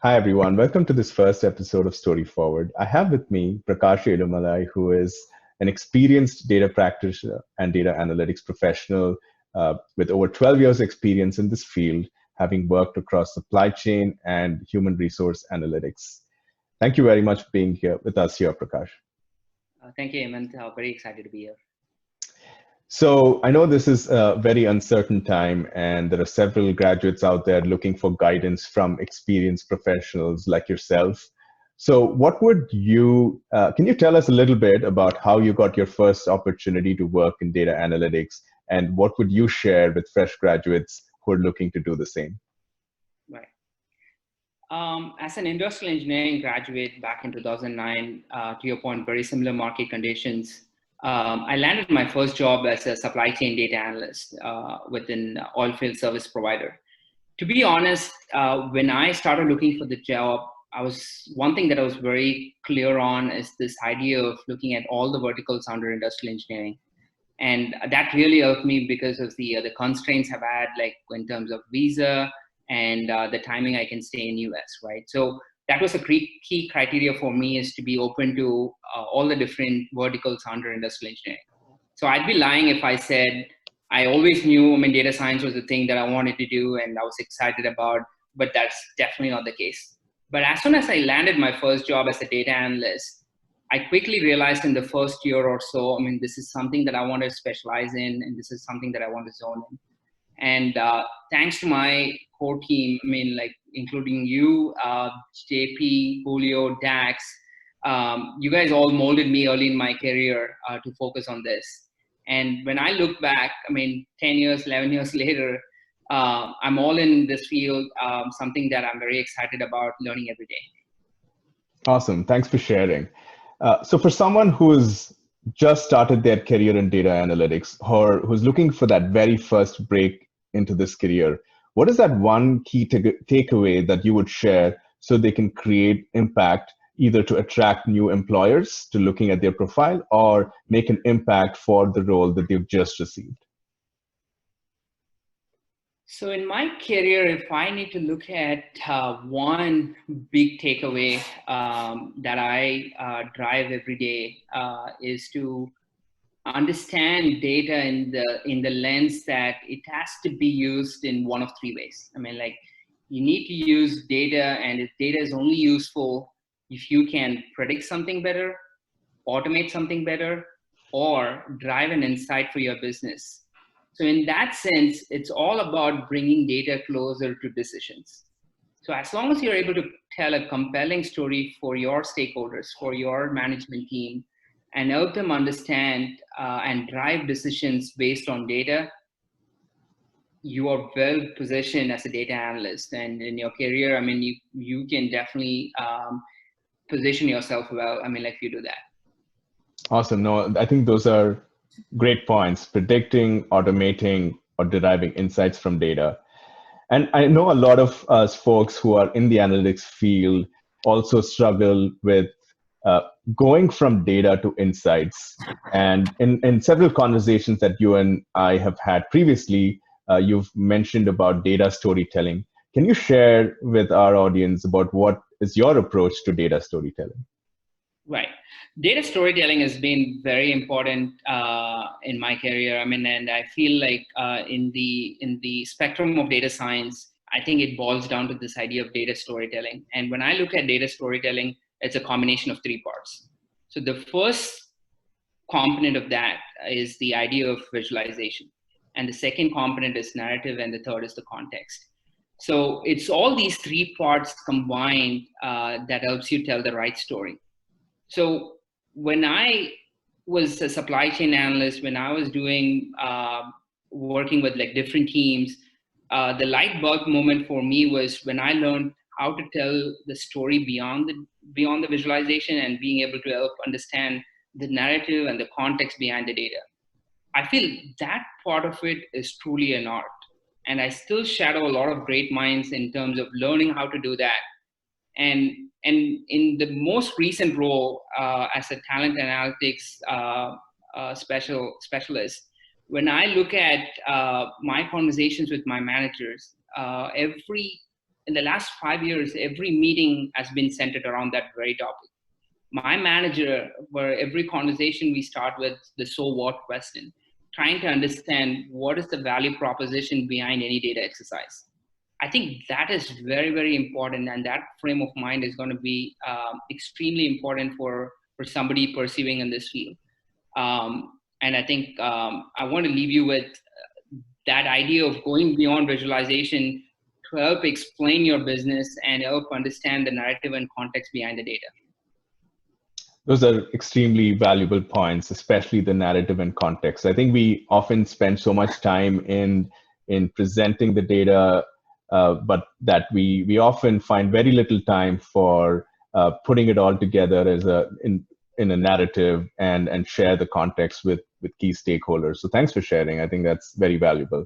Hi, everyone. Welcome to this first episode of Story Forward. I have with me Prakash Elumalai, who is an experienced data practitioner and data analytics professional with over 12 years' experience in this field, having worked across supply chain and human resource analytics. Thank you very much for being here with us here, Prakash. Thank you, Hemant. Very excited to be here. So I know this is a very uncertain time, and there are several graduates out there looking for guidance from experienced professionals like yourself. So can you tell us a little bit about how you got your first opportunity to work in data analytics, and what would you share with fresh graduates who are looking to do the same? Right. As an industrial engineering graduate back in 2009, to your point, very similar market conditions. I landed my first job as a supply chain data analyst with an oilfield service provider. To be honest, when I started looking for the job, one thing that I was very clear on is this idea of looking at all the verticals under industrial engineering. And that really helped me because of the constraints I've had, like in terms of visa and the timing I can stay in US, right? So that was a key criteria for me, is to be open to all the different verticals under industrial engineering. So I'd be lying if I said I always knew, data science was the thing that I wanted to do and I was excited about, but that's definitely not the case. But as soon as I landed my first job as a data analyst, I quickly realized in the first year or so, this is something that I want to specialize in, and this is something that I want to zone in. And thanks to my core team, like including you, JP, Julio, Dax, you guys all molded me early in my career to focus on this. And when I look back, 10 years, 11 years later, I'm all in this field, something that I'm very excited about learning every day. Awesome. Thanks for sharing. So for someone who's just started their career in data analytics or who's looking for that very first break into this career, what is that one key takeaway that you would share so they can create impact, either to attract new employers to looking at their profile or make an impact for the role that they've just received? So in my career, if I need to look at one big takeaway that I drive every day is to understand data in the lens that it has to be used in one of three ways. You need to use data, and if data is only useful if you can predict something better, automate something better, or drive an insight for your business. So in that sense, it's all about bringing data closer to decisions. So as long as you're able to tell a compelling story for your stakeholders, for your management team, and help them understand and drive decisions based on data, you are well positioned as a data analyst. And in your career, you can definitely position yourself well, if you do that. Awesome. No, I think those are great points: predicting, automating, or deriving insights from data. And I know a lot of us folks who are in the analytics field also struggle with going from data to insights. And in several conversations that you and I have had previously, you've mentioned about data storytelling. Can you share with our audience about what is your approach to data storytelling? Right. Data storytelling has been very important in my career. And I feel like in the spectrum of data science, I think it boils down to this idea of data storytelling. And when I look at data storytelling, it's a combination of three parts. So the first component of that is the idea of visualization. And the second component is narrative, and the third is the context. So it's all these three parts combined that helps you tell the right story. So when I was a supply chain analyst, when I was doing working with like different teams, the light bulb moment for me was when I learned how to tell the story beyond the visualization and being able to help understand the narrative and the context behind the data. I feel that part of it is truly an art. And I still shadow a lot of great minds in terms of learning how to do that. And in the most recent role as a talent analytics specialist, when I look at my conversations with my managers, in the last 5 years, every meeting has been centered around that very topic. My manager, where every conversation we start with the so what question, trying to understand what is the value proposition behind any data exercise. I think that is very, very important. And that frame of mind is going to be extremely important for somebody perceiving in this field. And I think I want to leave you with that idea of going beyond visualization to help explain your business and help understand the narrative and context behind the data. Those are extremely valuable points, especially the narrative and context. I think we often spend so much time in presenting the data, but that we often find very little time for putting it all together as in a narrative and share the context with key stakeholders. So thanks for sharing. I think that's very valuable.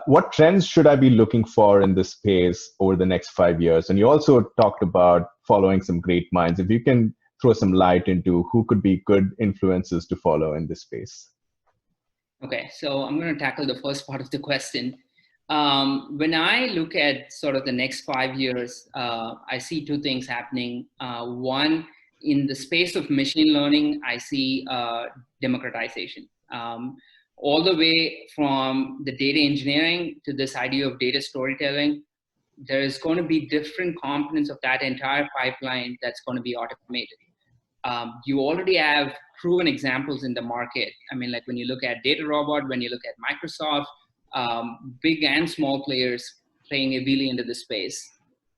What trends should I be looking for in this space over the next 5 years? And you also talked about following some great minds. If you can throw some light into who could be good influences to follow in this space. Okay, so I'm going to tackle the first part of the question. When I look at sort of the next 5 years, I see two things happening. One, in the space of machine learning, I see democratization. All the way from the data engineering to this idea of data storytelling, there is going to be different components of that entire pipeline that's going to be automated. You already have proven examples in the market. I mean, like when you look at Data Robot, when you look at Microsoft, big and small players playing heavily into the space.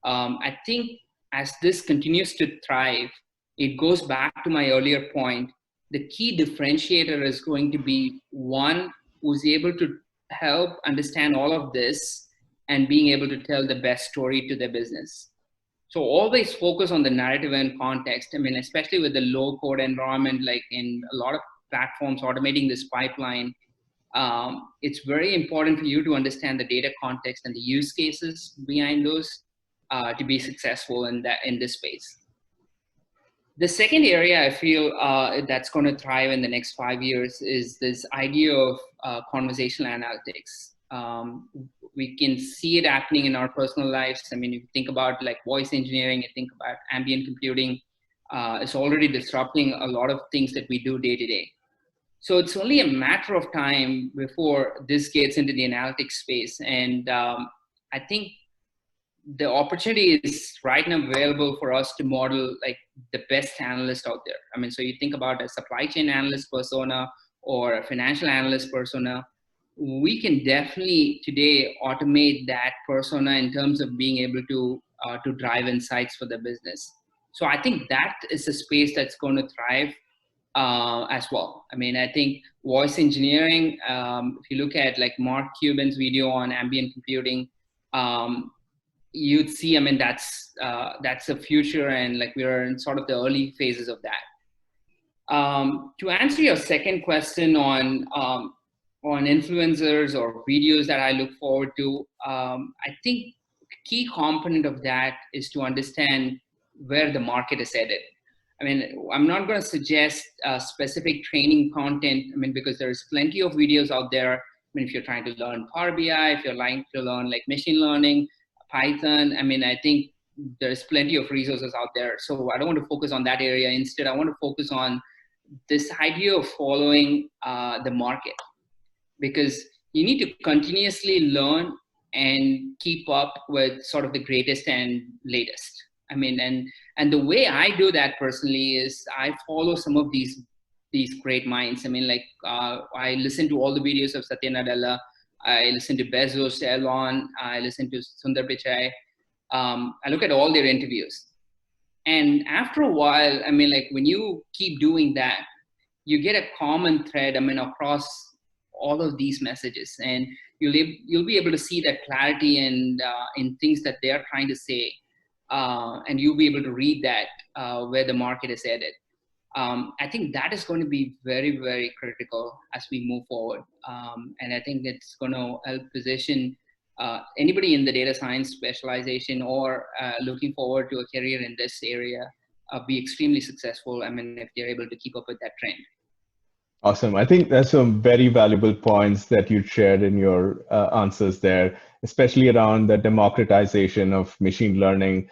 I think as this continues to thrive, it goes back to my earlier point. The key differentiator is going to be one who's able to help understand all of this and being able to tell the best story to their business. So always focus on the narrative and context. I mean, especially with the low code environment, like in a lot of platforms automating this pipeline, it's very important for you to understand the data context and the use cases behind those to be successful in this space. The second area I feel that's going to thrive in the next 5 years is this idea of conversational analytics. We can see it happening in our personal lives. I mean, if you think about like voice engineering, you think about ambient computing, it's already disrupting a lot of things that we do day to day. So it's only a matter of time before this gets into the analytics space. And I think the opportunity is right now available for us to model like the best analyst out there. I mean, so you think about a supply chain analyst persona or a financial analyst persona. We can definitely today automate that persona in terms of being able to drive insights for the business. So I think that is a space that's going to thrive as well. I mean, I think voice engineering, if you look at like Mark Cuban's video on ambient computing, you'd see, I mean, that's the future, and like we're in sort of the early phases of that. To answer your second question on influencers or videos that I look forward to, I think a key component of that is to understand where the market is headed. I mean, I'm not going to suggest specific training content, I mean, because there's plenty of videos out there. I mean, if you're trying to learn Power BI, if you're trying to learn like machine learning, Python, I mean, I think there's plenty of resources out there. So I don't want to focus on that area. Instead, I want to focus on this idea of following the market, because you need to continuously learn and keep up with sort of the greatest and latest. I mean, and the way I do that personally is I follow some of these great minds. I mean, like I listen to all the videos of Satya Nadella. I listen to Bezos, Elon. I listen to Sundar Pichai. I look at all their interviews. And after a while, I mean, like when you keep doing that, you get a common thread, I mean, across all of these messages, and you'll be able to see that clarity and in things that they are trying to say, and you'll be able to read that where the market is headed. I think that is going to be very, very critical as we move forward, and I think it's going to help position anybody in the data science specialization or looking forward to a career in this area be extremely successful. I mean, if they're able to keep up with that trend. Awesome. I think there's some very valuable points that you shared in your answers there, especially around the democratization of machine learning,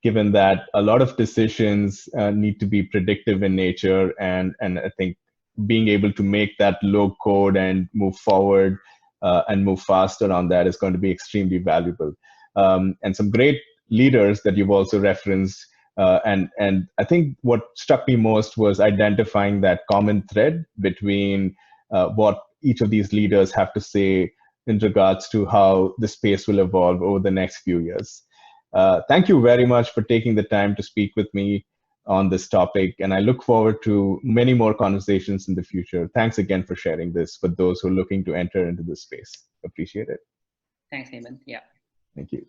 given that a lot of decisions need to be predictive in nature. And I think being able to make that low code and move forward and move faster on that is going to be extremely valuable. And some great leaders that you've also referenced and I think what struck me most was identifying that common thread between what each of these leaders have to say in regards to how the space will evolve over the next few years. Thank you very much for taking the time to speak with me on this topic, and I look forward to many more conversations in the future. Thanks again for sharing this with those who are looking to enter into this space. Appreciate it. Thanks, Hemant. Yeah. Thank you.